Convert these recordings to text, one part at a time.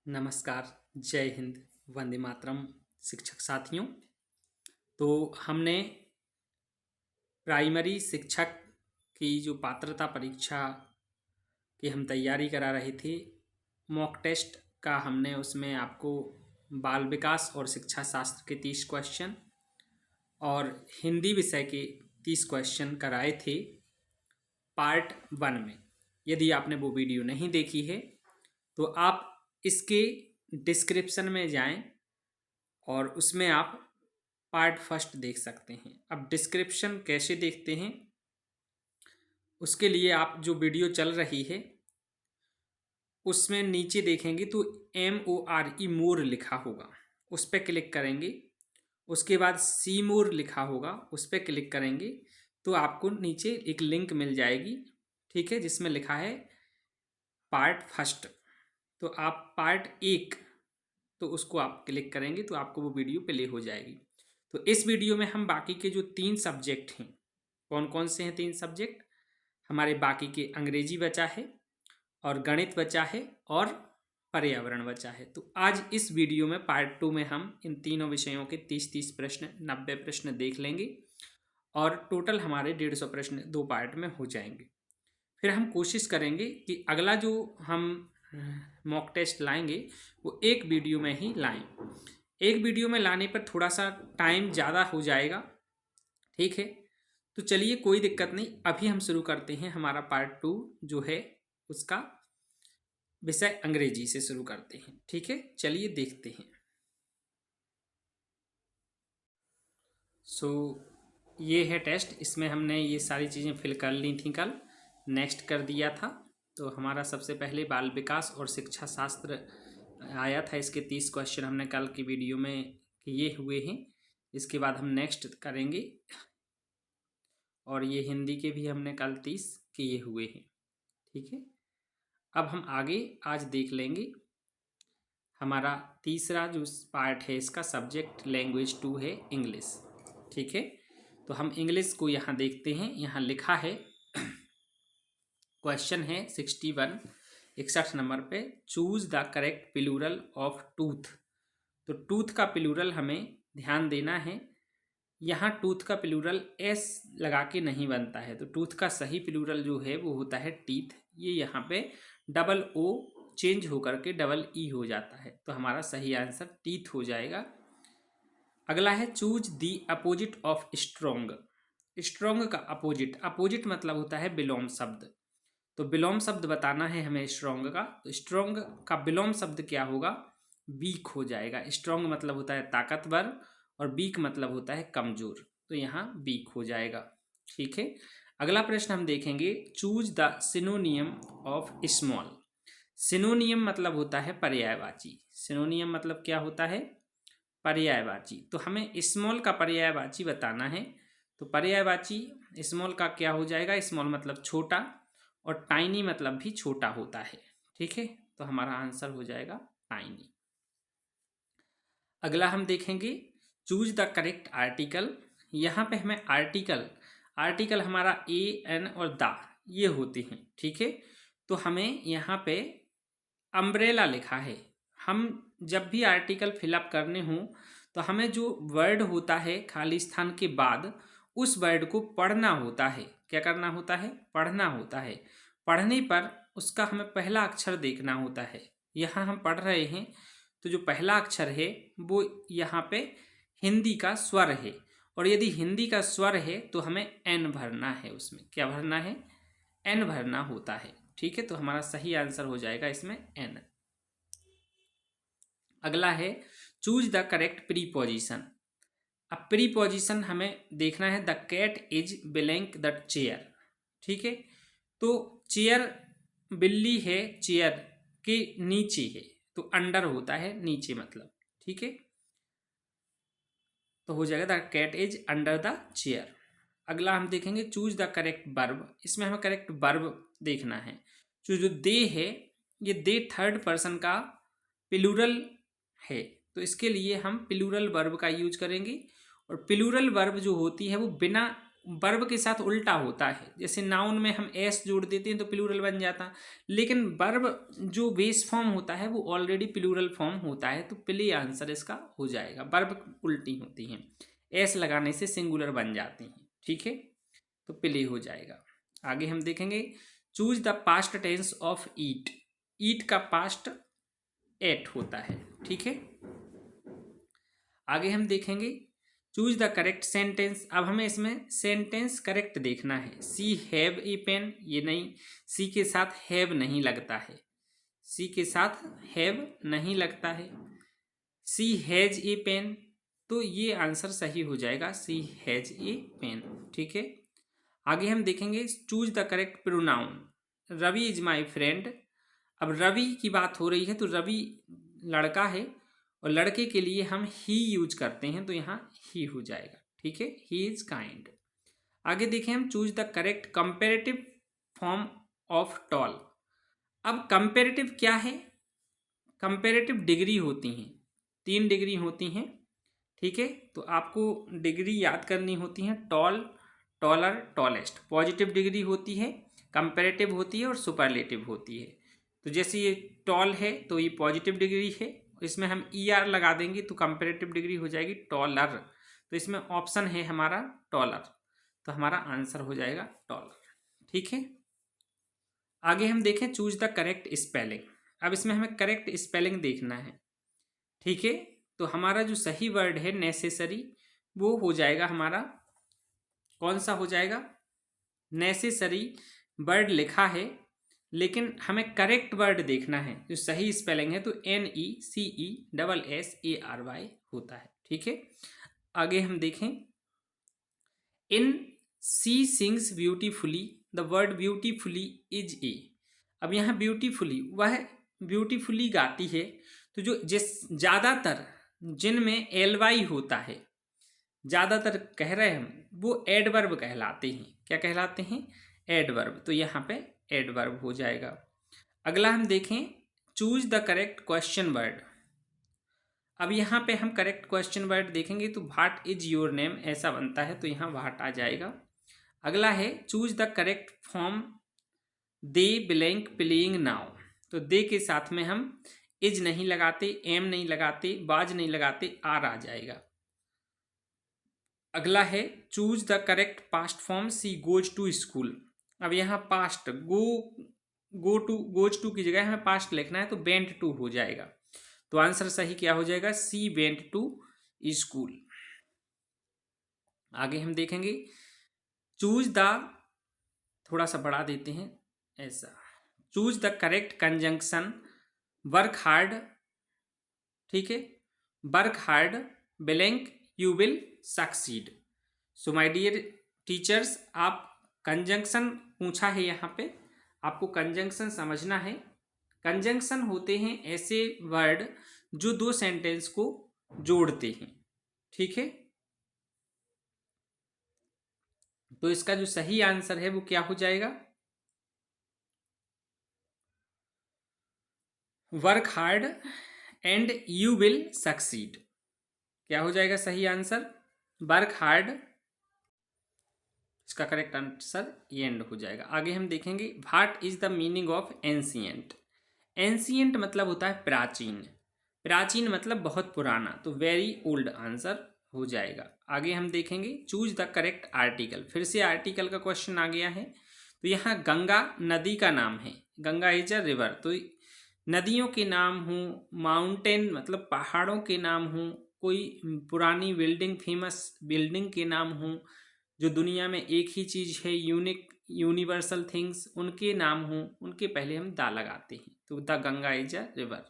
नमस्कार, जय हिंद, वंदे मातरम शिक्षक साथियों। तो हमने प्राइमरी शिक्षक की जो पात्रता परीक्षा की हम तैयारी करा रहे थे, मॉक टेस्ट का हमने उसमें आपको बाल विकास और शिक्षा शास्त्र के 30 क्वेश्चन और हिंदी विषय के 30 क्वेश्चन कराए थे पार्ट 1 में। यदि आपने वो वीडियो नहीं देखी है तो आप इसके डिस्क्रिप्शन में जाएं और उसमें आप पार्ट फर्स्ट देख सकते हैं। अब डिस्क्रिप्शन कैसे देखते हैं, उसके लिए आप जो वीडियो चल रही है उसमें नीचे देखेंगे तो MORE मोर लिखा होगा, उस पर क्लिक करेंगे। उसके बाद सी मोर लिखा होगा, उस पर क्लिक करेंगे तो आपको नीचे एक लिंक मिल जाएगी, ठीक है, जिसमें लिखा है पार्ट फर्स्ट। तो आप पार्ट 1 तो उसको आप क्लिक करेंगे तो आपको वो वीडियो प्ले हो जाएगी। तो इस वीडियो में हम बाकी के जो 3 सब्जेक्ट हैं, कौन कौन से हैं 3 सब्जेक्ट हमारे, बाकी के अंग्रेजी बचा है और गणित बचा है और पर्यावरण बचा है। तो आज इस वीडियो में पार्ट 2 में हम इन तीनों विषयों के 30-30 प्रश्न 90 प्रश्न देख लेंगे और टोटल हमारे 150 प्रश्न 2 पार्ट में हो जाएंगे। फिर हम कोशिश करेंगे कि अगला जो हम मॉक टेस्ट लाएंगे वो एक वीडियो में ही लाएं। एक वीडियो में लाने पर थोड़ा सा टाइम ज़्यादा हो जाएगा, ठीक है। तो चलिए, कोई दिक्कत नहीं, अभी हम शुरू करते हैं हमारा पार्ट 2 जो है उसका विषय अंग्रेजी से शुरू करते हैं, ठीक है। चलिए देखते हैं। ये है टेस्ट, इसमें हमने ये सारी चीज़ें फिल कर ली थी, कल नेक्स्ट कर दिया था। तो हमारा सबसे पहले बाल विकास और शिक्षा शास्त्र आया था, इसके 30 क्वेश्चन हमने कल की वीडियो में किए हुए हैं। इसके बाद हम नेक्स्ट करेंगे और ये हिंदी के भी हमने कल 30 किए हुए हैं, ठीक है। अब हम आगे आज देख लेंगे हमारा तीसरा जो पार्ट है, इसका सब्जेक्ट लैंग्वेज 2 है इंग्लिश, ठीक है। तो हम इंग्लिश को यहाँ देखते हैं। यहाँ लिखा है, क्वेश्चन है 61 नंबर पे, choose the correct plural of tooth. तो टूथ का प्लूरल हमें ध्यान देना है। यहाँ टूथ का प्लूरल एस लगा के नहीं बनता है, तो टूथ का सही प्लूरल जो है वो होता है टीथ। ये यहाँ पे डबल ओ चेंज होकर के डबल ई हो जाता है, तो हमारा सही आंसर टीथ हो जाएगा। अगला है choose the opposite of strong. Strong का अपोजिट, अपोजिट मतलब होता है विलोम शब्द, तो विलोम शब्द बताना है हमें स्ट्रोंग का। तो स्ट्रोंग का विलोम शब्द क्या होगा, वीक हो जाएगा। स्ट्रोंग मतलब होता है ताकतवर और वीक मतलब होता है कमजोर, तो यहाँ वीक हो जाएगा, ठीक है। अगला प्रश्न हम देखेंगे, चूज द सिनोनियम ऑफ स्मॉल। सिनोनियम मतलब होता है पर्यायवाची। सिनोनियम मतलब क्या होता है, पर्यायवाची। तो हमें स्मॉल का पर्यायवाची बताना है। तो पर्यायवाची स्मॉल का क्या हो जाएगा, स्मॉल मतलब छोटा और टाइनी मतलब भी छोटा होता है, ठीक है। तो हमारा आंसर हो जाएगा टाइनी। अगला हम देखेंगे, चूज द करेक्ट आर्टिकल। यहाँ पे हमें आर्टिकल हमारा ए एन और द ये होते हैं, ठीक है। तो हमें यहाँ पे अम्ब्रेला लिखा है। हम जब भी आर्टिकल फिलअप करने हों तो हमें जो वर्ड होता है खाली स्थान के बाद, उस वर्ड को पढ़ना होता है। क्या करना होता है, पढ़ना होता है। पढ़ने पर उसका हमें पहला अक्षर देखना होता है। यहाँ हम पढ़ रहे हैं तो जो पहला अक्षर है वो यहाँ पे हिंदी का स्वर है, और यदि हिंदी का स्वर है तो हमें एन भरना है। उसमें क्या भरना है, एन भरना होता है, ठीक है। तो हमारा सही आंसर हो जाएगा इसमें एन। अगला है चूज द करेक्ट प्रीपोजिशन। अब प्रीपोजिशन हमें देखना है, the cat is blank the chair, ठीक है। तो चेयर बिल्ली है, चेयर के नीचे है, तो अंडर होता है नीचे मतलब, ठीक है। तो हो जाएगा the cat is under the chair. अगला हम देखेंगे, चूज द करेक्ट वर्ब। इसमें हमें करेक्ट वर्ब देखना है। जो दे है, ये दे थर्ड पर्सन का प्लूरल है, तो इसके लिए हम प्लूरल वर्ब का यूज करेंगे। और प्लूरल वर्ब जो होती है वो बिना वर्ब के साथ उल्टा होता है। जैसे नाउन में हम एस जोड़ देते हैं तो प्लूरल बन जाता, लेकिन वर्ब जो बेस फॉर्म होता है वो ऑलरेडी प्लूरल फॉर्म होता है, तो प्ले आंसर इसका हो जाएगा। वर्ब उल्टी होती हैं, एस लगाने से सिंगुलर बन जाती हैं, ठीक है, तो प्ले हो जाएगा। आगे हम देखेंगे, choose the past tense of eat. Eat का पास्ट एट होता है, ठीक है। आगे हम देखेंगे, चूज द करेक्ट सेंटेंस। अब हमें इसमें सेंटेंस करेक्ट देखना है। सी हैव ए पेन, ये नहीं, सी के साथ हैव नहीं लगता है, सी के साथ हैव नहीं लगता है। सी हैज ए पेन, तो ये आंसर सही हो जाएगा, सी हैज ए पेन, ठीक है। आगे हम देखेंगे, choose the correct pronoun. Ravi is my friend. अब रवि की बात हो रही है तो रवि लड़का है और लड़के के लिए हम ही यूज करते हैं, तो यहाँ ही हो जाएगा, ठीक है, ही इज काइंड। आगे देखें हम, choose the correct comparative form of tall. अब कंपेरेटिव क्या है? कंपेरेटिव डिग्री होती हैं, 3 डिग्री होती हैं, ठीक है, तो आपको डिग्री याद करनी होती हैं। Tall, taller, tallest. Positive degree होती है, कंपेरेटिव होती है और सुपरलेटिव होती है। तो जैसे ये टॉल है तो ये पॉजिटिव डिग्री है, इसमें हम ER लगा देंगे तो कंपेरेटिव डिग्री हो जाएगी टॉलर। तो इसमें ऑप्शन है हमारा टॉलर, तो हमारा आंसर हो जाएगा टॉलर, ठीक है। आगे हम देखें, चूज द करेक्ट स्पेलिंग। अब इसमें हमें करेक्ट स्पेलिंग देखना है, ठीक है। तो हमारा जो सही वर्ड है नेसेसरी, वो हो जाएगा हमारा, कौन सा हो जाएगा? नेसेसरी वर्ड लिखा है, लेकिन हमें करेक्ट वर्ड देखना है, जो सही स्पेलिंग है, तो NECESSARY होता है, ठीक है। आगे हम देखें, in she sings beautifully, the word beautifully is a. अब यहाँ ब्यूटीफुली, वह ब्यूटीफुली गाती है, तो जो ज़्यादातर जिनमें LY होता है, ज़्यादातर कह रहे हैं हम, वो एडवर्ब कहलाते हैं। क्या कहलाते हैं? एडवर्ब। तो यहाँ पे एडवर्ब हो जाएगा। अगला हम देखें, choose the correct question word. अब यहाँ पे हम करेक्ट क्वेश्चन वर्ड देखेंगे तो व्हाट इज योर नेम ऐसा बनता है, तो यहाँ व्हाट आ जाएगा। अगला है, choose the correct form they blank playing now. तो दे के साथ में हम इज नहीं लगाते, एम नहीं लगाते, बाज नहीं लगाते, आर आ जाएगा। अगला है, choose the correct past form she goes to school. अब यहाँ पास्ट गोज टू की जगह हमें पास्ट लिखना है, तो वेंट टू हो जाएगा। तो आंसर सही क्या हो जाएगा? She went to school. आगे हम देखेंगे, चूज द, थोड़ा सा बढ़ा देते हैं ऐसा, choose the correct conjunction work hard, ठीक है, work hard blank you will succeed. So my dear teachers, आप कंजंक्शन पूछा है, यहाँ पे आपको कंजंक्शन समझना है। कंजंक्शन होते हैं ऐसे वर्ड जो 2 सेंटेंस को जोड़ते हैं, ठीक है। तो इसका जो सही आंसर है वो क्या हो जाएगा? Work hard and you will succeed. क्या हो जाएगा सही आंसर? वर्क हार्ड, इसका करेक्ट आंसर ये एंड हो जाएगा। आगे हम देखेंगे, what is the meaning of ancient. Ancient मतलब होता है प्राचीन, प्राचीन मतलब बहुत पुराना, तो वेरी ओल्ड आंसर हो जाएगा। आगे हम देखेंगे, चूज द करेक्ट आर्टिकल। फिर से आर्टिकल का क्वेश्चन आ गया है। तो यहाँ गंगा नदी का नाम है, गंगा इज अ रिवर, तो नदियों के नाम हो, माउंटेन मतलब पहाड़ों के नाम हो, कोई पुरानी बिल्डिंग, फेमस बिल्डिंग के नाम हो, जो दुनिया में एक ही चीज़ है, यूनिक यूनिवर्सल थिंग्स, उनके नाम हो, उनके पहले हम दा लगाते हैं। तो the Ganga is a river.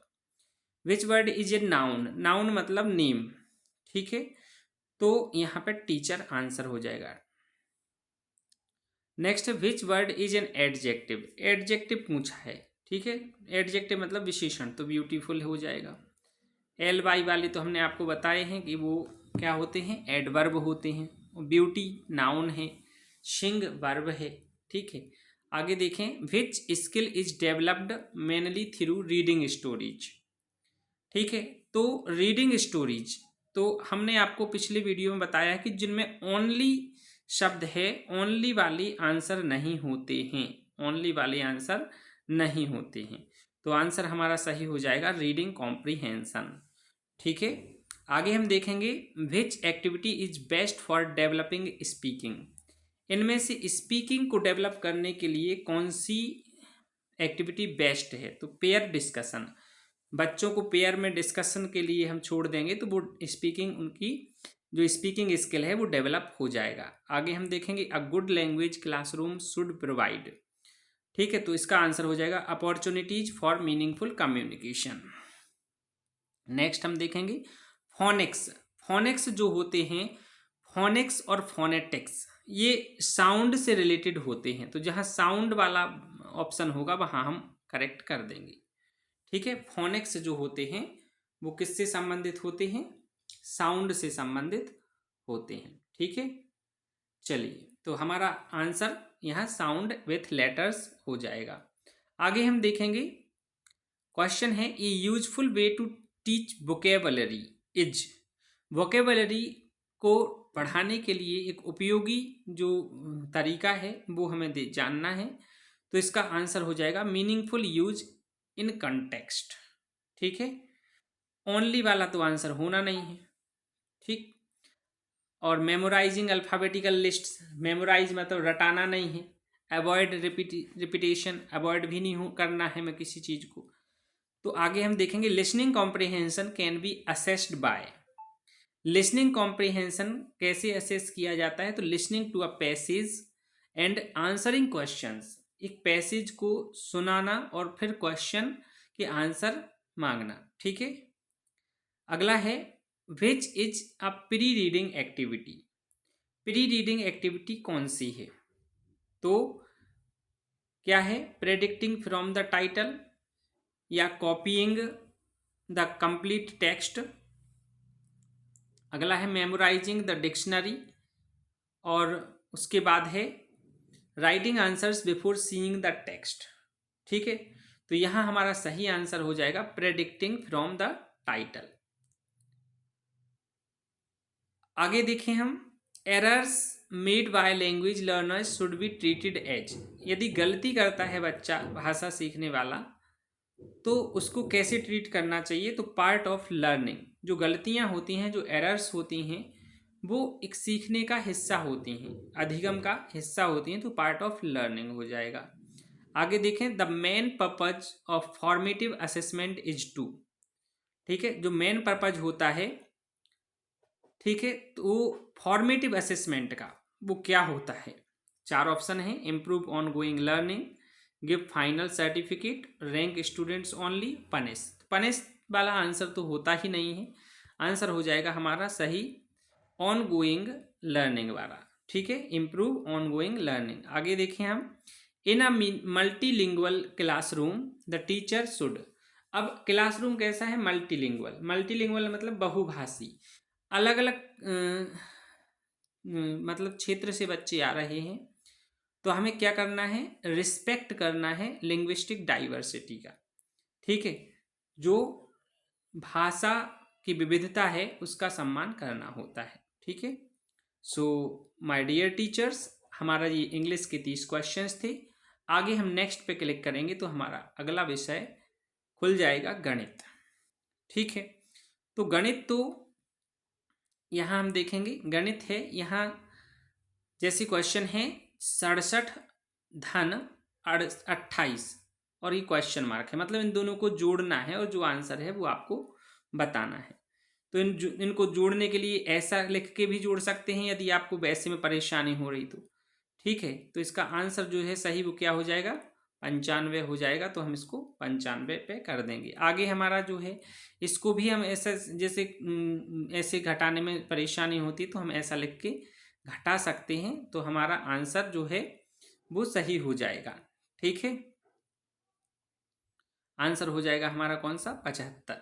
Which word is a noun. Noun मतलब नेम, ठीक है, तो यहाँ पे टीचर आंसर हो जाएगा। Next, which word is an adjective. Adjective पूछा है, ठीक है, एडजेक्टिव मतलब विशेषण, तो ब्यूटीफुल हो जाएगा। LY वाले तो हमने आपको बताए हैं कि वो क्या होते हैं, एडवर्ब होते हैं। ब्यूटी नाउन है, शिंग वर्ब है, ठीक है। आगे देखें, which skill is developed mainly through reading stories, ठीक है। तो रीडिंग स्टोरीज, तो हमने आपको पिछले वीडियो में बताया कि जिनमें ओनली शब्द है ओनली वाले आंसर नहीं होते हैं, ओनली वाले आंसर नहीं होते हैं। तो आंसर हमारा सही हो जाएगा रीडिंग कॉम्प्रीहेंशन। ठीक है, आगे हम देखेंगे which activity is best for developing speaking. इनमें से स्पीकिंग को डेवलप करने के लिए कौन सी एक्टिविटी बेस्ट है? तो पेयर डिस्कशन, बच्चों को पेयर में डिस्कशन के लिए हम छोड़ देंगे तो वो स्पीकिंग, उनकी जो स्पीकिंग स्किल है वो डेवलप हो जाएगा। आगे हम देखेंगे a good language classroom should provide. ठीक है, तो इसका आंसर हो जाएगा opportunities for meaningful communication. Next हम देखेंगे फोनिक्स। फोनिक्स जो होते हैं, फोनिक्स और फोनेटिक्स, ये साउंड से रिलेटेड होते हैं। तो जहाँ साउंड वाला ऑप्शन होगा वहाँ हम करेक्ट कर देंगे। ठीक है, फोनिक्स जो होते हैं वो किससे संबंधित होते हैं? साउंड से संबंधित होते हैं। ठीक है, चलिए, तो हमारा आंसर यहाँ साउंड विथ लेटर्स हो जाएगा। आगे हम देखेंगे क्वेश्चन है a useful way to teach vocabulary is. Vocabulary को पढ़ाने के लिए एक उपयोगी जो तरीका है वो हमें जानना है। तो इसका आंसर हो जाएगा मीनिंगफुल यूज इन कंटेक्स्ट। ठीक है, ओनली वाला तो आंसर होना नहीं है। ठीक, और मेमोराइजिंग अल्फ़ाबेटिकल लिस्ट्स, मेमोराइज मतलब रटाना नहीं है। अवॉइड रिपीटेशन, अवॉइड भी नहीं करना है मैं किसी चीज़ को। तो आगे हम देखेंगे listening comprehension can be assessed by. Listening comprehension कैसे असेस किया जाता है? तो listening to a passage and answering questions, एक पैसेज को सुनाना और फिर क्वेश्चन के आंसर मांगना। ठीक है, अगला है which is a pre reading activity. Pre reading activity कौन सी है? तो क्या है? प्रेडिक्टिंग फ्रॉम द टाइटल या कॉपीइंग द कंप्लीट टेक्स्ट। अगला है मेमोराइजिंग द डिक्शनरी, और उसके बाद है writing answers before seeing the text. ठीक है, तो यहां हमारा सही आंसर हो जाएगा प्रेडिक्टिंग फ्रॉम द टाइटल। आगे देखें हम errors made by language learners should be treated as. यदि गलती करता है बच्चा भाषा सीखने वाला तो उसको कैसे ट्रीट करना चाहिए? तो पार्ट ऑफ लर्निंग। जो गलतियां होती हैं, जो एरर्स होती हैं, वो एक सीखने का हिस्सा होती हैं, अधिगम का हिस्सा होती हैं, तो पार्ट ऑफ लर्निंग हो जाएगा। आगे देखें the main purpose of formative assessment is to. ठीक है, जो मेन पर्पज होता है, ठीक है, तो फॉर्मेटिव असेसमेंट का वो क्या होता है? 4 ऑप्शन है, improve on going learning, give final certificate, rank students only, punish. Punish वाला आंसर तो होता ही नहीं है, आंसर हो जाएगा हमारा सही ऑन गोइंग लर्निंग वाला। ठीक है, इम्प्रूव ऑन गोइंग लर्निंग। आगे देखें हम in a multilingual classroom the teacher should. अब क्लासरूम कैसा है? मल्टीलिंगुअल। मल्टीलिंगुअल मतलब बहुभाषी, अलग अलग मतलब क्षेत्र से बच्चे आ रहे हैं, तो हमें क्या करना है? रिस्पेक्ट करना है लिंग्विस्टिक डाइवर्सिटी का। ठीक है, जो भाषा की विविधता है उसका सम्मान करना होता है। ठीक है, सो माय डियर टीचर्स, हमारा ये इंग्लिश के 30 क्वेश्चंस थे। आगे हम नेक्स्ट पे क्लिक करेंगे तो हमारा अगला विषय खुल जाएगा गणित। ठीक है, तो गणित तो यहाँ हम देखेंगे, गणित है यहाँ जैसे क्वेश्चन है 67 धन 28 और ये क्वेश्चन मार्क है, मतलब इन दोनों को जोड़ना है और जो आंसर है वो आपको बताना है। तो इनको जोड़ने के लिए ऐसा लिख के भी जोड़ सकते हैं यदि आपको वैसे में परेशानी हो रही तो। ठीक है, तो इसका आंसर जो है सही वो क्या हो जाएगा? 95 हो जाएगा, तो हम इसको 95 पे कर देंगे। आगे हमारा जो है इसको भी हम ऐसा, जैसे ऐसे घटाने में परेशानी होती तो हम ऐसा लिख के घटा सकते हैं, तो हमारा आंसर जो है वो सही हो जाएगा। ठीक है, आंसर हो जाएगा हमारा कौन सा? 75।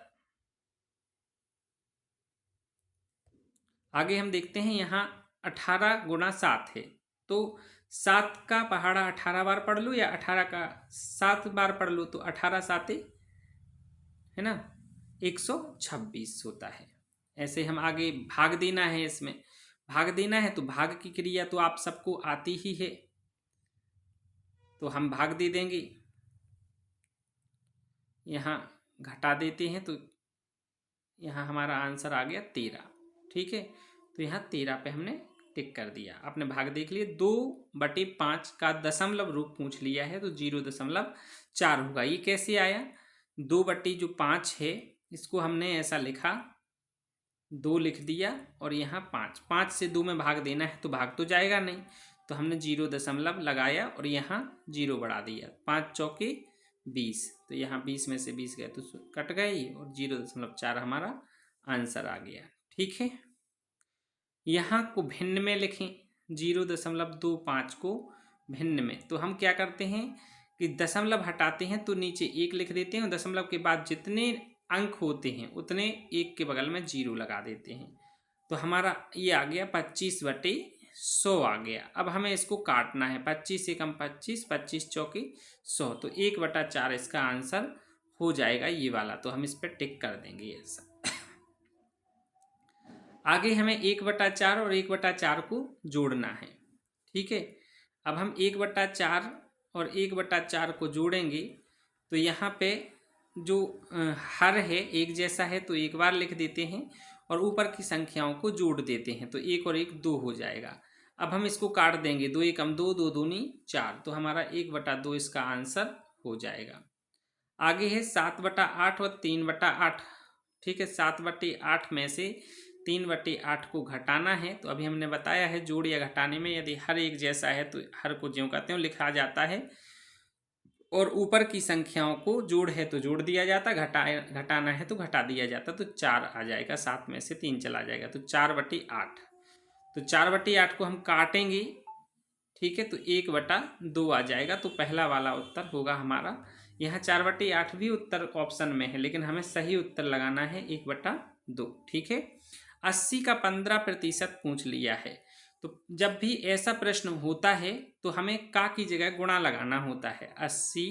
आगे हम देखते हैं यहाँ 18 गुणा 7 है, तो 7 का पहाड़ा 18 बार पढ़ लो या 18 का 7 बार पढ़ लो, तो 18 साते है ना 126 होता है। ऐसे हम आगे भाग देना है इसमें, भाग देना है तो भाग की क्रिया तो आप सबको आती ही है, तो हम भाग दे देंगे। यहाँ घटा देते हैं तो यहाँ हमारा आंसर आ गया 13। ठीक है, तो यहाँ 13 पे हमने टिक कर दिया। आपने भाग देख लिया। 2/5 का दशमलव रूप पूछ लिया है तो 0.4 होगा। ये कैसे आया? 2/5 है, इसको हमने ऐसा लिखा, 2 लिख दिया और यहाँ 5, 5 से 2 में भाग देना है तो भाग तो जाएगा नहीं, तो हमने 0 दशमलव लगाया और यहाँ 0 बढ़ा दिया। 5 चौके 20, तो यहाँ 20 में से 20 गए तो कट गई और 0.4 हमारा आंसर आ गया। ठीक है, यहाँ को भिन्न में लिखें, 0.25 को भिन्न में, तो हम क्या करते हैं कि दशमलव हटाते हैं तो नीचे 1 लिख देते हैं और दशमलव के बाद जितने अंक होते हैं उतने 1 के बगल में 0 लगा देते हैं। तो हमारा ये आ गया 25/100 आ गया। अब हमें इसको काटना है, 25 से कम 25, 25 चौके 100, तो 1/4 इसका आंसर हो जाएगा ये वाला, तो हम इस पर टिक कर देंगे ऐसा। आगे हमें 1/4 और 1/4 को जोड़ना है। ठीक है, अब हम 1/4 और 1/4 को जोड़ेंगे तो यहाँ पे जो हर है एक जैसा है तो एक बार लिख देते हैं और ऊपर की संख्याओं को जोड़ देते हैं, तो 1 और 1 2 हो जाएगा। अब हम इसको काट देंगे, 2 एकम 2, 2 दूनी 4, तो हमारा 1/2 इसका आंसर हो जाएगा। आगे है 7/8 और 3/8। ठीक है, 7/8 में से 3/8 को घटाना है, तो अभी हमने बताया है जोड़ या घटाने में यदि हर एक जैसा है तो हर को ज्यों कहते हैं लिखा जाता है और ऊपर की संख्याओं को जोड़ है तो जोड़ दिया जाता, घटाना है तो घटा दिया जाता, तो 4 आ जाएगा, 7 में से 3 चला जाएगा, तो 4/8। तो 4/8 को हम काटेंगे, ठीक है, तो 1/2 आ जाएगा, तो पहला वाला उत्तर होगा हमारा। यहाँ 4/8 भी उत्तर ऑप्शन में है लेकिन हमें सही उत्तर लगाना है 1/2। ठीक है, 80 का 15% पूछ लिया है, तो जब भी ऐसा प्रश्न होता है तो हमें का की जगह गुणा लगाना होता है। 80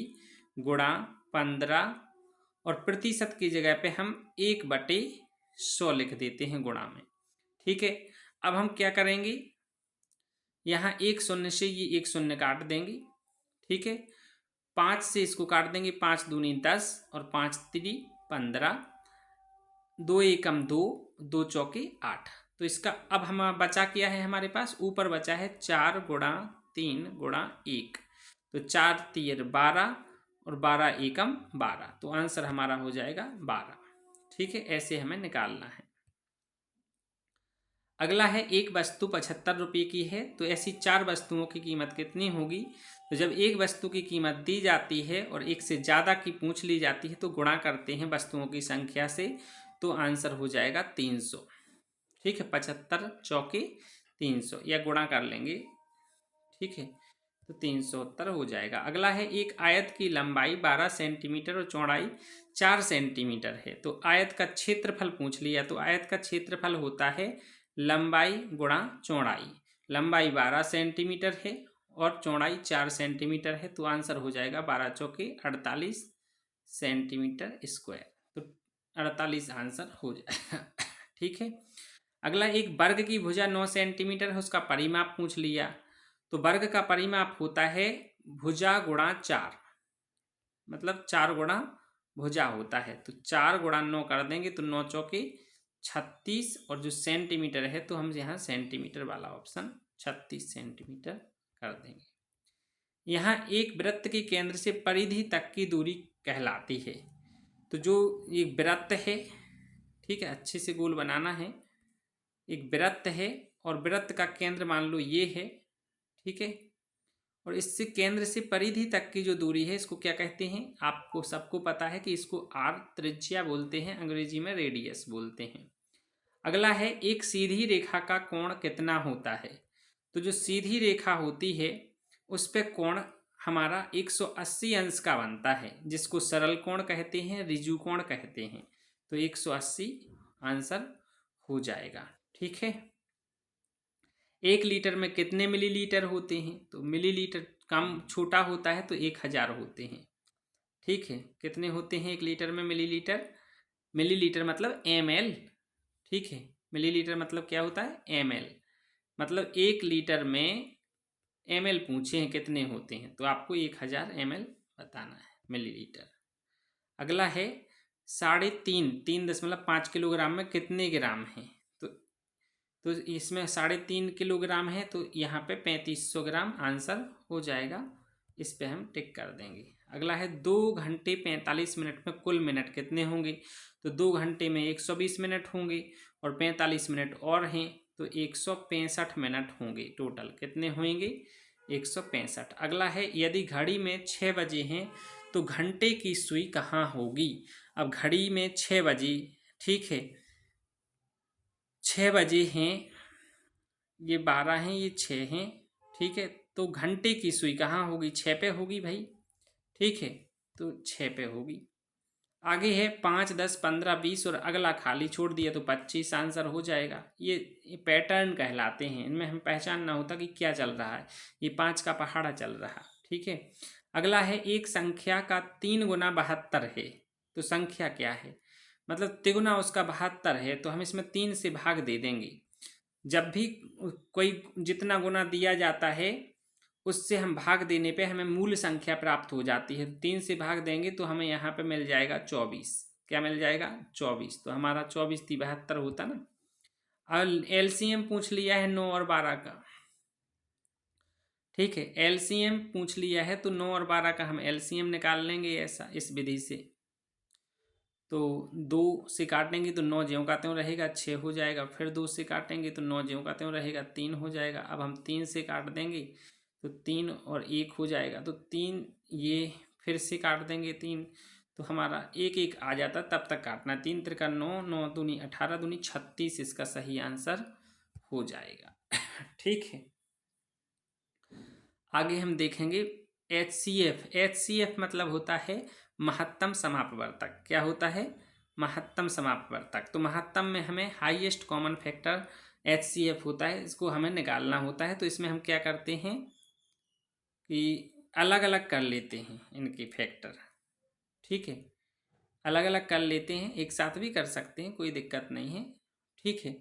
गुणा 15 और प्रतिशत की जगह पे हम 1/100 लिख देते हैं गुणा में। ठीक है, अब हम क्या करेंगे, यहाँ 1 शून्य से ये 1 शून्य काट देंगे। ठीक है, 5 से इसको काट देंगे, 5 दूनी 10 और 5 तिरी 15, 2 एकम 2, 2 चौके 8, तो इसका अब हम बचा क्या है हमारे पास, ऊपर बचा है 4 गुणा 3 गुणा 1, तो 4 तियर 12 और 12 एकम 12, तो आंसर हमारा हो जाएगा 12। ठीक है, ऐसे हमें निकालना है। अगला है एक वस्तु 75 रुपये की है, तो ऐसी 4 वस्तुओं की कीमत कितनी होगी। तो जब एक वस्तु की कीमत दी जाती है और एक से ज़्यादा की पूछ ली जाती है तो गुणा करते हैं वस्तुओं की संख्या से, तो आंसर हो जाएगा 300। ठीक है, 75 चौके 300 या गुणा कर लेंगे। ठीक है, तो 300 उत्तर हो जाएगा। अगला है एक आयत की लंबाई 12 सेंटीमीटर और चौड़ाई 4 सेंटीमीटर है, तो आयत का क्षेत्रफल पूछ लिया, तो आयत का क्षेत्रफल होता है लंबाई गुणा चौड़ाई। लंबाई 12 सेंटीमीटर है और चौड़ाई 4 सेंटीमीटर है, तो आंसर हो जाएगा 12 चौके 48 सेंटीमीटर स्क्वायर, तो 48 आंसर हो जाएगा। ठीक है, अगला एक वर्ग की भुजा 9 सेंटीमीटर है, उसका परिमाप पूछ लिया, तो वर्ग का परिमाप होता है भुजा गुणा 4, मतलब 4 गुणा भुजा होता है, तो 4 गुणा 9 कर देंगे तो 9 चौके 36 और जो सेंटीमीटर है तो हम यहाँ सेंटीमीटर वाला ऑप्शन 36 सेंटीमीटर कर देंगे। यहाँ एक वृत्त के केंद्र से परिधि तक की दूरी कहलाती है, तो जो ये वृत्त है, ठीक है, अच्छे से गोल बनाना है, एक वृत्त है और वृत्त का केंद्र मान लो ये है। ठीक है, और इससे केंद्र से परिधि तक की जो दूरी है इसको क्या कहते हैं, आपको सबको पता है कि इसको आर त्रिज्या बोलते हैं, अंग्रेजी में रेडियस बोलते हैं। अगला है एक सीधी रेखा का कोण कितना होता है, तो जो सीधी रेखा होती है उस पे कोण हमारा 180 अंश का बनता है, जिसको सरल कोण कहते हैं, ऋजु कोण कहते हैं, तो 180 आंसर हो जाएगा। ठीक है, 1 लीटर में कितने मिलीलीटर होते हैं, तो मिलीलीटर कम छोटा होता है तो 1000 होते हैं। ठीक है, कितने होते हैं 1 लीटर में मिलीलीटर, मिलीलीटर मतलब ml। ठीक है, मिलीलीटर मतलब क्या होता है ml, मतलब 1 लीटर में ml पूछे हैं कितने होते हैं, तो आपको 1000 ml बताना है, मिलीलीटर। अगला है 3.5 किलोग्राम में कितने ग्राम हैं, तो इसमें 3.5 किलोग्राम है तो यहाँ पे 3500 ग्राम आंसर हो जाएगा, इस पे हम टिक कर देंगे। अगला है 2 घंटे 45 मिनट में कुल मिनट कितने होंगे, तो 2 घंटे में 120 मिनट होंगे और 45 मिनट और हैं तो 165 मिनट होंगे, टोटल कितने होंगे 165। अगला है यदि घड़ी में 6 बजे हैं तो घंटे की सुई कहाँ होगी। अब घड़ी में 6 बजे, ठीक है 6 बजे हैं, ये 12 हैं, ये 6 हैं, ठीक है, तो घंटे की सुई कहाँ होगी, 6 पे होगी भाई, ठीक है, तो 6 पे होगी। आगे है 5, 10, 15, 20 और अगला खाली छोड़ दिया तो 25 आंसर हो जाएगा। ये पैटर्न कहलाते हैं, इनमें हम पहचानना होता कि क्या चल रहा है, ये 5 का पहाड़ा चल रहा, ठीक है। अगला है एक संख्या का 3 गुना 72 है, तो संख्या क्या है, मतलब तिगुना उसका 72 है, तो हम इसमें 3 से भाग दे देंगे। जब भी कोई जितना गुना दिया जाता है उससे हम भाग देने पे हमें मूल संख्या प्राप्त हो जाती है, 3 से भाग देंगे तो हमें यहाँ पे मिल जाएगा 24। क्या मिल जाएगा 24, तो हमारा 24 × 72 होता ना। और एलसीएम पूछ लिया है 9 और 12 का, ठीक है, एलसीएम पूछ लिया है तो 9 और 12 का हम एलसीएम निकाल लेंगे ऐसा, इस विधि से। तो 2 से काटेंगे तो 9 ज्यों का त्यों रहेगा, 6 हो जाएगा, फिर 2 से काटेंगे तो 9 ज्यों का त्यों रहेगा, 3 हो जाएगा। अब हम 3 से काट देंगे तो 3 और 1 हो जाएगा, तो 3, ये फिर से काट देंगे 3, तो हमारा 1 1 आ जाता, तब तक काटना। 3 त्रिका 9, 9 दूनी 18, दूनी 36, इसका सही आंसर हो जाएगा। ठीक है, आगे हम देखेंगे HCF। HCF मतलब होता है महत्तम समापवर्तक। क्या होता है, महत्तम समापवर्तक। तो महत्तम में हमें हाईएस्ट कॉमन फैक्टर HCF होता है, इसको हमें निकालना होता है। तो इसमें हम क्या करते हैं कि अलग अलग कर लेते हैं इनके फैक्टर, ठीक है, अलग अलग कर लेते हैं, एक साथ भी कर सकते हैं, कोई दिक्कत नहीं है, ठीक है।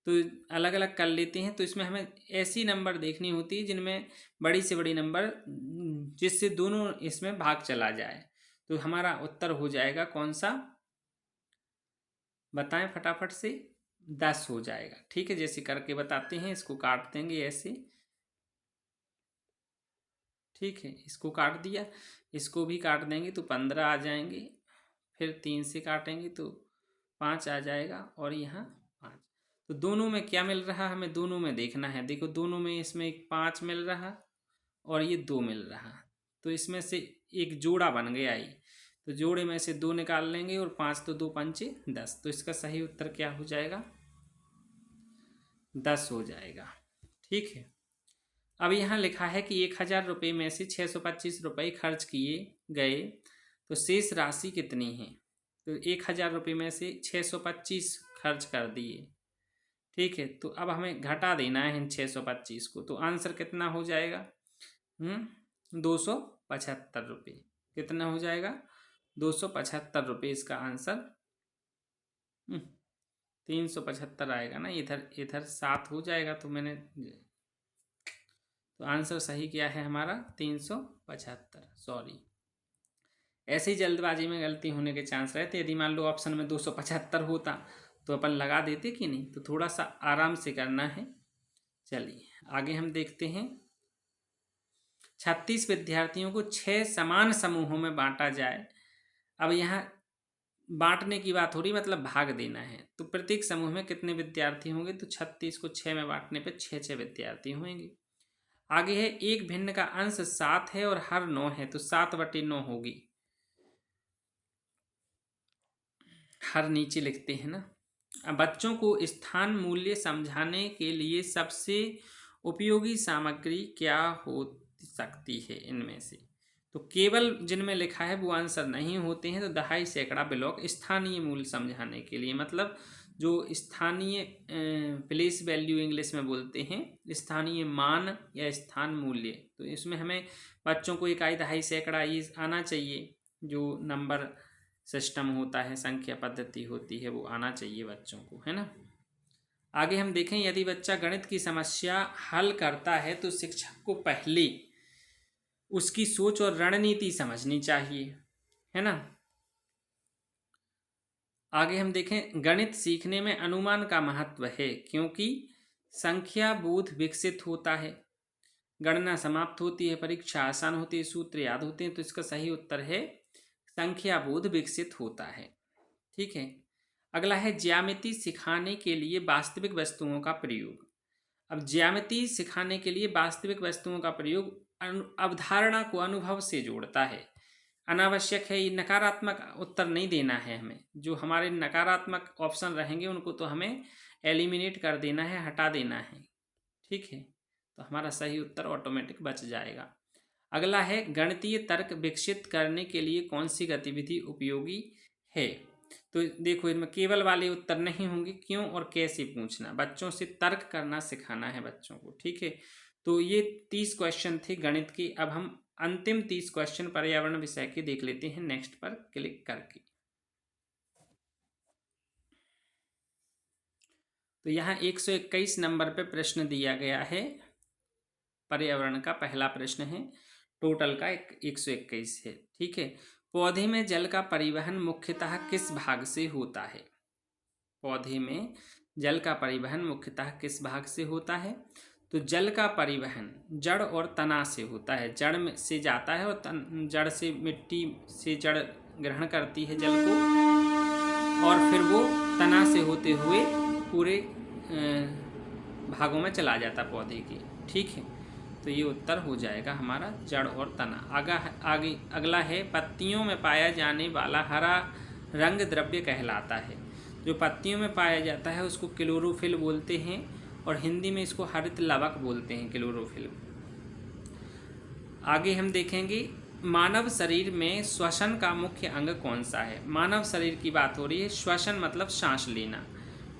तो अलग अलग कर लेते हैं, तो इसमें हमें ऐसी नंबर देखनी होती है जिनमें बड़ी से बड़ी नंबर, जिससे दोनों इसमें भाग चला जाए। तो हमारा उत्तर हो जाएगा कौन सा, बताएं फटाफट से, 10 हो जाएगा, ठीक है। जैसे करके बताते हैं, इसको काट देंगे ऐसे, ठीक है, इसको काट दिया, इसको भी काट देंगे तो 15 आ जाएंगे, फिर 3 से काटेंगे तो 5 आ जाएगा, और यहाँ 5। तो दोनों में क्या मिल रहा है, हमें दोनों में देखना है। देखो दोनों में इसमें एक 5 मिल रहा और ये 2 मिल रहा, तो इसमें से एक जोड़ा बन गया ये, तो जोड़े में से 2 निकाल लेंगे और 5 तो 2 पंचे 10, तो इसका सही उत्तर क्या हो जाएगा, 10 हो जाएगा, ठीक है। अब यहाँ लिखा है कि 1000 रुपये में से 625 रुपये खर्च किए गए, तो शेष राशि कितनी है। तो 1000 रुपये में से 625 खर्च कर दिए, ठीक है, तो अब हमें घटा देना है इन 625 को, तो आंसर कितना हो जाएगा, 275 रुपये। कितना हो जाएगा, 275 रुपये इसका आंसर। 375 आएगा ना, इधर इधर 7 हो जाएगा, तो मैंने, तो आंसर सही क्या है हमारा 375, सॉरी। ऐसी जल्दबाजी में गलती होने के चांस रहते, यदि मान लो ऑप्शन में 275 होता तो अपन लगा देते कि नहीं, तो थोड़ा सा आराम से करना है। चलिए आगे हम देखते हैं, 36 विद्यार्थियों को 6 समान समूहों में बांटा जाए। अब यहाँ बांटने की बात हो रही, मतलब भाग देना है, तो प्रत्येक समूह में कितने विद्यार्थी होंगे, तो 36 को 6 में बांटने पर 6 विद्यार्थी होंगे। आगे है एक भिन्न का अंश 7 है और हर 9 है, तो 7/9 होगी, हर नीचे लिखते हैं ना। अब बच्चों को स्थान मूल्य समझाने के लिए सबसे उपयोगी सामग्री क्या हो सकती है इनमें से, तो केवल जिनमें लिखा है वो आंसर नहीं होते हैं। तो दहाई सैकड़ा ब्लॉक स्थानीय मूल्य समझाने के लिए, मतलब जो स्थानीय प्लेस वैल्यू इंग्लिश में बोलते हैं, स्थानीय मान या स्थान मूल्य, तो इसमें हमें बच्चों को इकाई दहाई सैकड़ा ये आना चाहिए, जो नंबर सिस्टम होता है, संख्या पद्धति होती है, वो आना चाहिए बच्चों को, है ना। आगे हम देखें, यदि बच्चा गणित की समस्या हल करता है तो शिक्षक को पहले उसकी सोच और रणनीति समझनी चाहिए, है ना। आगे हम देखें, गणित सीखने में अनुमान का महत्व है क्योंकि संख्या बोध विकसित होता है, गणना समाप्त होती है, परीक्षा आसान होती है, सूत्र याद होते हैं। तो इसका सही उत्तर है संख्या बोध विकसित होता है। ठीक है। अगला है ज्यामिति सिखाने के लिए वास्तविक वस्तुओं का प्रयोग। अब ज्यामिति सिखाने के लिए वास्तविक वस्तुओं का प्रयोग अवधारणा को अनुभव से जोड़ता है। अनावश्यक है, ये नकारात्मक उत्तर नहीं देना है हमें। जो हमारे नकारात्मक ऑप्शन रहेंगे उनको तो हमें एलिमिनेट कर देना है, हटा देना है। ठीक है, तो हमारा सही उत्तर ऑटोमेटिक बच जाएगा। अगला है, गणितीय तर्क विकसित करने के लिए कौन सी गतिविधि उपयोगी है। तो देखो, इनमें केवल वाले उत्तर नहीं होंगे, क्यों और कैसे पूछना, बच्चों से तर्क करना सिखाना है बच्चों को। ठीक है, तो ये 30 क्वेश्चन थे गणित के। अब हम अंतिम 30 क्वेश्चन पर्यावरण विषय के देख लेते हैं नेक्स्ट पर क्लिक करके। तो यहाँ 121 नंबर पे प्रश्न दिया गया है, पर्यावरण का पहला प्रश्न है, टोटल का 121 है। ठीक है, पौधे में जल का परिवहन मुख्यतः किस भाग से होता है। पौधे में जल का परिवहन मुख्यतः किस भाग से होता है। तो जल का परिवहन जड़ और तना से होता है। जड़ में से जाता है और जड़ से, मिट्टी से जड़ ग्रहण करती है जल को, और फिर वो तना से होते हुए पूरे भागों में चला जाता पौधे के। ठीक है, तो ये उत्तर हो जाएगा हमारा जड़ और तना। आगे अगला है, पत्तियों में पाया जाने वाला हरा रंग द्रव्य कहलाता है। जो पत्तियों में पाया जाता है उसको क्लोरोफिल बोलते हैं, और हिंदी में इसको हरित लवक बोलते हैं, क्लोरोफिल। आगे हम देखेंगे, मानव शरीर में श्वसन का मुख्य अंग कौन सा है। मानव शरीर की बात हो रही है, श्वसन मतलब सांस लेना।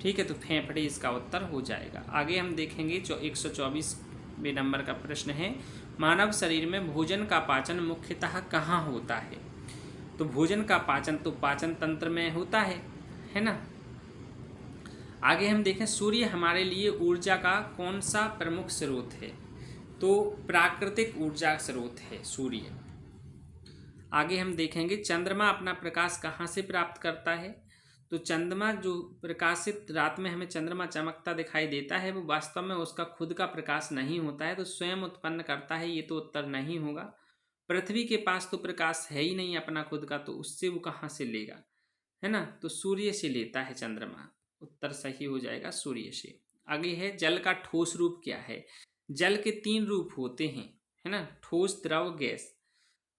ठीक है, तो फेफड़े इसका उत्तर हो जाएगा। आगे हम देखेंगे, जो 124वें नंबर का प्रश्न है, मानव शरीर में भोजन का पाचन मुख्यतः कहाँ होता है। तो भोजन का पाचन तो पाचन तंत्र में होता है ना। आगे हम देखें, सूर्य हमारे लिए ऊर्जा का कौन सा प्रमुख स्रोत है। तो प्राकृतिक ऊर्जा स्रोत है सूर्य। आगे हम देखेंगे, चंद्रमा अपना प्रकाश कहाँ से प्राप्त करता है। तो चंद्रमा जो प्रकाशित रात में हमें चंद्रमा चमकता दिखाई देता है, वो वास्तव में उसका खुद का प्रकाश नहीं होता है, तो स्वयं उत्पन्न करता है, ये तो उत्तर नहीं होगा। पृथ्वी के पास तो प्रकाश है ही नहीं अपना खुद का, तो उससे वो कहाँ से लेगा, है ना। तो सूर्य से लेता है चंद्रमा, उत्तर सही हो जाएगा सूर्य से। आगे है, जल का ठोस रूप क्या है। जल के 3 रूप होते हैं, है ना, ठोस, द्रव, गैस।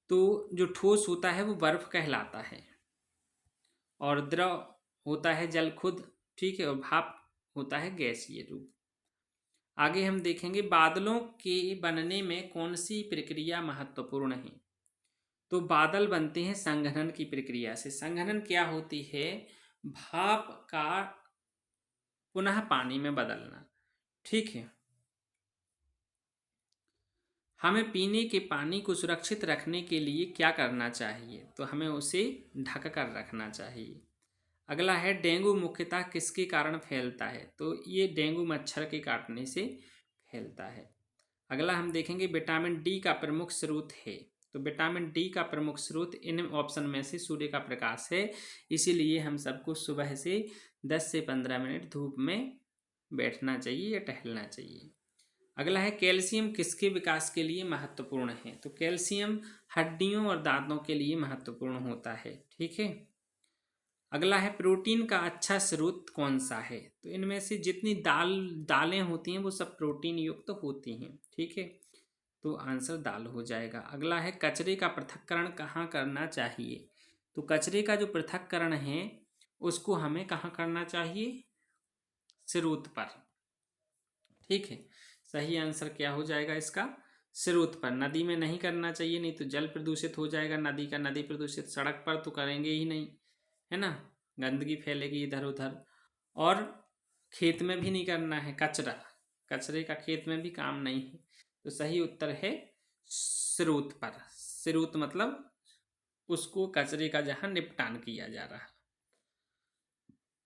तो जो ठोस होता है वो बर्फ कहलाता है, और द्रव होता है जल खुद। ठीक है, और भाप होता है गैसीय रूप। आगे हम देखेंगे, बादलों के बनने में कौन सी प्रक्रिया महत्वपूर्ण है। तो बादल बनते हैं संघनन की प्रक्रिया से। संघनन क्या होती है, भाप का पुनः पानी में बदलना। ठीक है, हमें पीने के पानी को सुरक्षित रखने के लिए क्या करना चाहिए। तो हमें उसे ढक कर रखना चाहिए। अगला है, डेंगू मुख्यतः किसके कारण फैलता है। तो ये डेंगू मच्छर के काटने से फैलता है। अगला हम देखेंगे, विटामिन डी का प्रमुख स्रोत है। तो विटामिन डी का प्रमुख स्रोत इन ऑप्शन में से सूर्य का प्रकाश है, इसीलिए हम सबको सुबह से 10 से 15 मिनट धूप में बैठना चाहिए या टहलना चाहिए। अगला है, कैल्शियम किसके विकास के लिए महत्वपूर्ण है। तो कैल्शियम हड्डियों और दांतों के लिए महत्वपूर्ण होता है। ठीक है। अगला है, प्रोटीन का अच्छा स्रोत कौन सा है। तो इनमें से जितनी दालें होती हैं वो सब प्रोटीन युक्त होती हैं। ठीक है, तो आंसर दाल हो जाएगा। अगला है, कचरे का पृथक्करण कहाँ करना चाहिए। तो कचरे का जो पृथक्करण है उसको हमें कहाँ करना चाहिए, स्रोत पर। ठीक है, सही आंसर क्या हो जाएगा इसका, स्रोत पर। नदी में नहीं करना चाहिए, नहीं तो जल प्रदूषित हो जाएगा नदी का। नदी प्रदूषित सड़क पर तो करेंगे ही नहीं, है ना, गंदगी फैलेगी इधर उधर। और खेत में भी नहीं करना है, कचरे का खेत में भी काम नहीं है। तो सही उत्तर है स्रोत पर। स्रोत मतलब उसको कचरे का जहां निपटान किया जा रहा।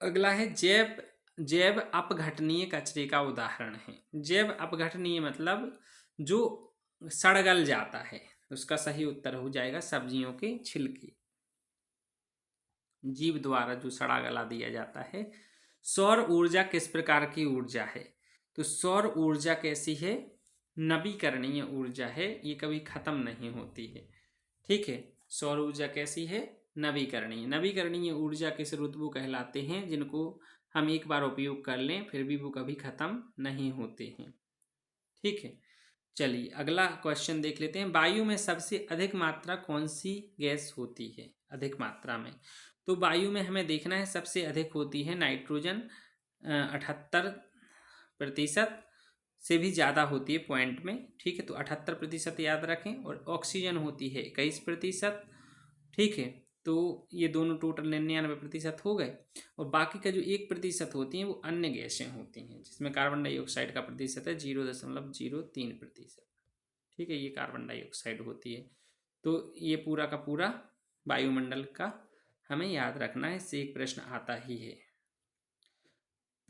अगला है, जैव जैव अपघटनीय कचरे का उदाहरण है। जैव अपघटनीय मतलब जो सड़ जाता है। उसका सही उत्तर हो जाएगा सब्जियों के छिलके, जीव द्वारा जो सड़ा गला दिया जाता है। सौर ऊर्जा किस प्रकार की ऊर्जा है? तो सौर ऊर्जा कैसी है? नवीकरणीय ऊर्जा है, ये कभी खत्म नहीं होती है। ठीक है, सौर ऊर्जा कैसी है? नवीकरणीय। नवीकरणीय ऊर्जा किस रुतबों कहलाते हैं? जिनको हम एक बार उपयोग कर लें फिर भी वो कभी खत्म नहीं होते हैं। ठीक है, चलिए अगला क्वेश्चन देख लेते हैं। वायु में सबसे अधिक मात्रा कौन सी गैस होती है? अधिक मात्रा में, तो वायु में हमें देखना है सबसे अधिक होती है नाइट्रोजन, 78% से भी ज़्यादा होती है पॉइंट में। ठीक है, तो 78% याद रखें। और ऑक्सीजन होती है 21%। ठीक है, तो ये दोनों टोटल 99% हो गए। और बाकी का जो 1% होती हैं वो अन्य गैसें होती हैं, जिसमें कार्बन डाइऑक्साइड का प्रतिशत है 0.03%। ठीक है, ये कार्बन डाइऑक्साइड होती है। तो ये पूरा का पूरा वायुमंडल का हमें याद रखना है, इससे एक प्रश्न आता ही है।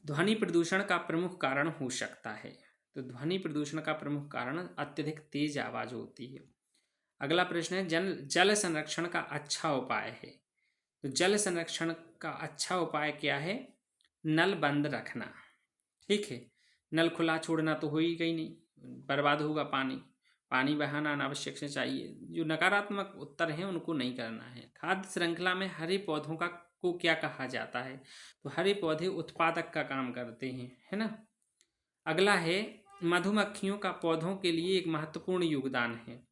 ध्वनि प्रदूषण का प्रमुख कारण हो सकता है? तो ध्वनि प्रदूषण का प्रमुख कारण अत्यधिक तेज आवाज होती है। अगला प्रश्न है जल संरक्षण का अच्छा उपाय है? तो जल संरक्षण का अच्छा उपाय क्या है? नल बंद रखना। ठीक है, नल खुला छोड़ना तो हो ही गई नहीं, बर्बाद होगा पानी। पानी बहाना अनावश्यक से चाहिए। जो नकारात्मक उत्तर हैं उनको नहीं करना है। खाद्य श्रृंखला में हरे पौधों का को क्या कहा जाता है? तो हरे पौधे उत्पादक का काम करते हैं, है ना। अगला है मधुमक्खियों का पौधों के लिए एक महत्वपूर्ण योगदान है।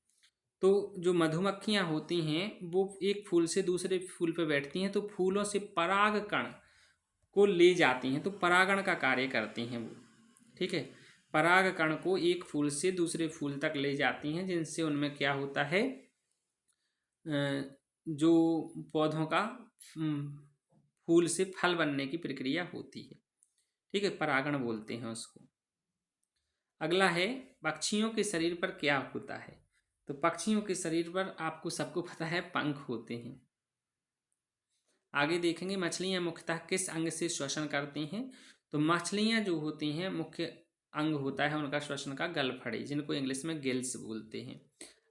तो जो मधुमक्खियाँ होती हैं वो एक फूल से दूसरे फूल पर बैठती हैं, तो फूलों से पराग कण को ले जाती हैं, तो परागण का कार्य करती हैं वो। ठीक है, पराग कण को एक फूल से दूसरे फूल तक ले जाती हैं, जिनसे उनमें क्या होता है, जो पौधों का फूल से फल बनने की प्रक्रिया होती है। ठीक है, परागण बोलते हैं उसको। अगला है पक्षियों के शरीर पर क्या होता है? तो पक्षियों के शरीर पर आपको सबको पता है पंख होते हैं। आगे देखेंगे मछलियां मुख्यतः किस अंग से श्वसन करती हैं? तो मछलियां जो होती हैं मुख्य अंग होता है उनका श्वसन का गलफड़े, जिनको इंग्लिश में गिल्स बोलते हैं।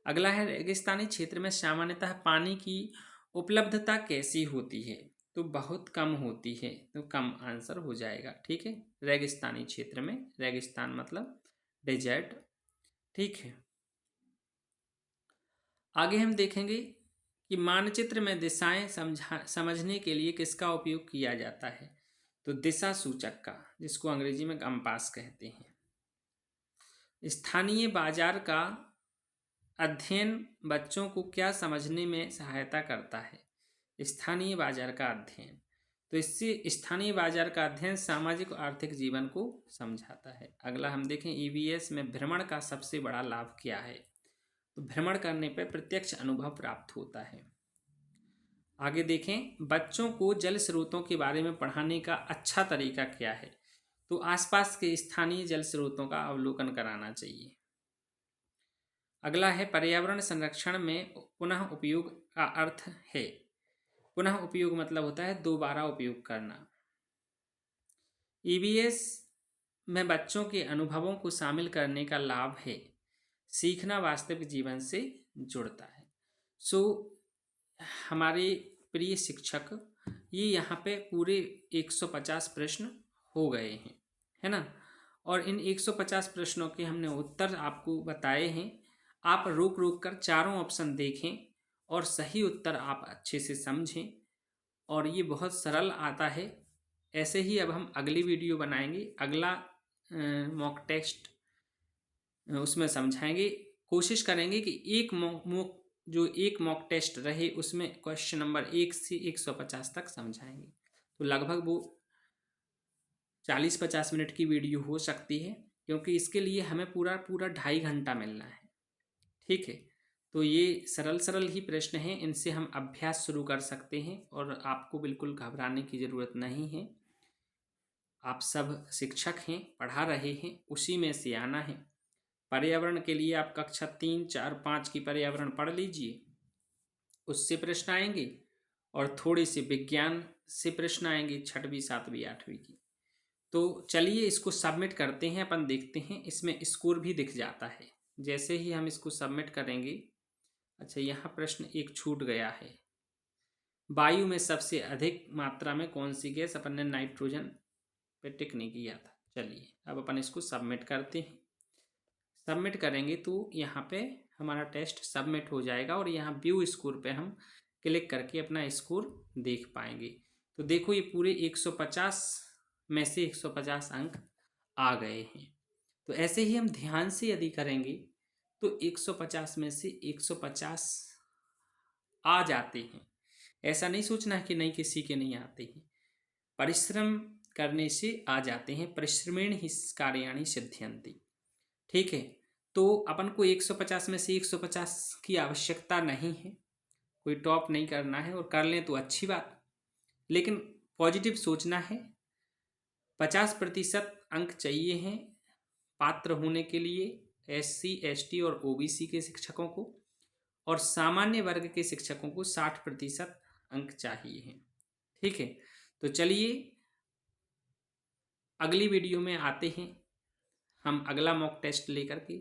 अगला है रेगिस्तानी क्षेत्र में सामान्यतः पानी की उपलब्धता कैसी होती है? तो बहुत कम होती है, तो कम आंसर हो जाएगा। ठीक है, रेगिस्तानी क्षेत्र में, रेगिस्तान मतलब डेजर्ट। ठीक है, आगे हम देखेंगे कि मानचित्र में दिशाएं समझने के लिए किसका उपयोग किया जाता है? तो दिशा सूचक का, जिसको अंग्रेजी में कंपास कहते हैं। स्थानीय बाजार का अध्ययन बच्चों को क्या समझने में सहायता करता है? स्थानीय बाजार का अध्ययन, तो इससे स्थानीय बाजार का अध्ययन सामाजिक और आर्थिक जीवन को समझाता है। अगला हम देखें ईवीएस में भ्रमण का सबसे बड़ा लाभ क्या है? तो भ्रमण करने पर प्रत्यक्ष अनुभव प्राप्त होता है। आगे देखें बच्चों को जल स्रोतों के बारे में पढ़ाने का अच्छा तरीका क्या है? तो आसपास के स्थानीय जल स्रोतों का अवलोकन कराना चाहिए। अगला है पर्यावरण संरक्षण में पुनः उपयोग का अर्थ है। पुनः उपयोग मतलब होता है दोबारा उपयोग करना। ईवीएस में बच्चों के अनुभवों को शामिल करने का लाभ है सीखना वास्तविक जीवन से जुड़ता है। सो हमारे प्रिय शिक्षक, ये यहाँ पे पूरे 150 प्रश्न हो गए हैं, है ना। और इन 150 प्रश्नों के हमने उत्तर आपको बताए हैं। आप रोक रोक कर चारों ऑप्शन देखें और सही उत्तर आप अच्छे से समझें, और ये बहुत सरल आता है। ऐसे ही अब हम अगली वीडियो बनाएंगे, अगला मॉक टेस्ट उसमें समझाएंगे। कोशिश करेंगे कि एक मॉक टेस्ट रहे उसमें क्वेश्चन नंबर 1 से 150 तक समझाएंगे। तो लगभग वो 40-50 मिनट की वीडियो हो सकती है, क्योंकि इसके लिए हमें पूरा 2.5 घंटा मिलना है। ठीक है, तो ये सरल सरल ही प्रश्न हैं, इनसे हम अभ्यास शुरू कर सकते हैं और आपको बिल्कुल घबराने की ज़रूरत नहीं है। आप सब शिक्षक हैं, पढ़ा रहे हैं, उसी में से आना है। पर्यावरण के लिए आप कक्षा 3, 4, 5 की पर्यावरण पढ़ लीजिए, उससे प्रश्न आएंगे, और थोड़े से विज्ञान से प्रश्न आएंगे 6वीं, 7वीं, 8वीं की। तो चलिए इसको सबमिट करते हैं, अपन देखते हैं इसमें स्कोर भी दिख जाता है। जैसे ही हम इसको सबमिट करेंगे, अच्छा यहाँ प्रश्न एक छूट गया है, वायु में सबसे अधिक मात्रा में कौन सी गैस, अपन ने नाइट्रोजन पे टिक नहीं किया था। चलिए अब अपन इसको सबमिट करते हैं। सबमिट करेंगे तो यहाँ पे हमारा टेस्ट सबमिट हो जाएगा और यहाँ व्यू स्कोर पे हम क्लिक करके अपना स्कोर देख पाएंगे। तो देखो ये पूरे 150 में से 150 अंक आ गए हैं। तो ऐसे ही हम ध्यान से यदि करेंगे तो 150 में से 150 आ जाते हैं। ऐसा नहीं सोचना कि नहीं किसी के नहीं आते हैं, परिश्रम करने से आ जाते हैं। परिश्रमेण ही कार्याणि सिद्ध्यन्ति। ठीक है, तो अपन को 150 में से 150 की आवश्यकता नहीं है, कोई टॉप नहीं करना है, और कर लें तो अच्छी बात, लेकिन पॉजिटिव सोचना है। 50% अंक चाहिए हैं पात्र होने के लिए SC ST और OBC के शिक्षकों को, और सामान्य वर्ग के शिक्षकों को 60% अंक चाहिए हैं। ठीक है, तो चलिए अगली वीडियो में आते हैं हम अगला मॉक टेस्ट लेकर के।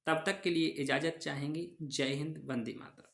तब तक के लिए इजाज़त चाहेंगे। जय हिंद, वंदे मातरम।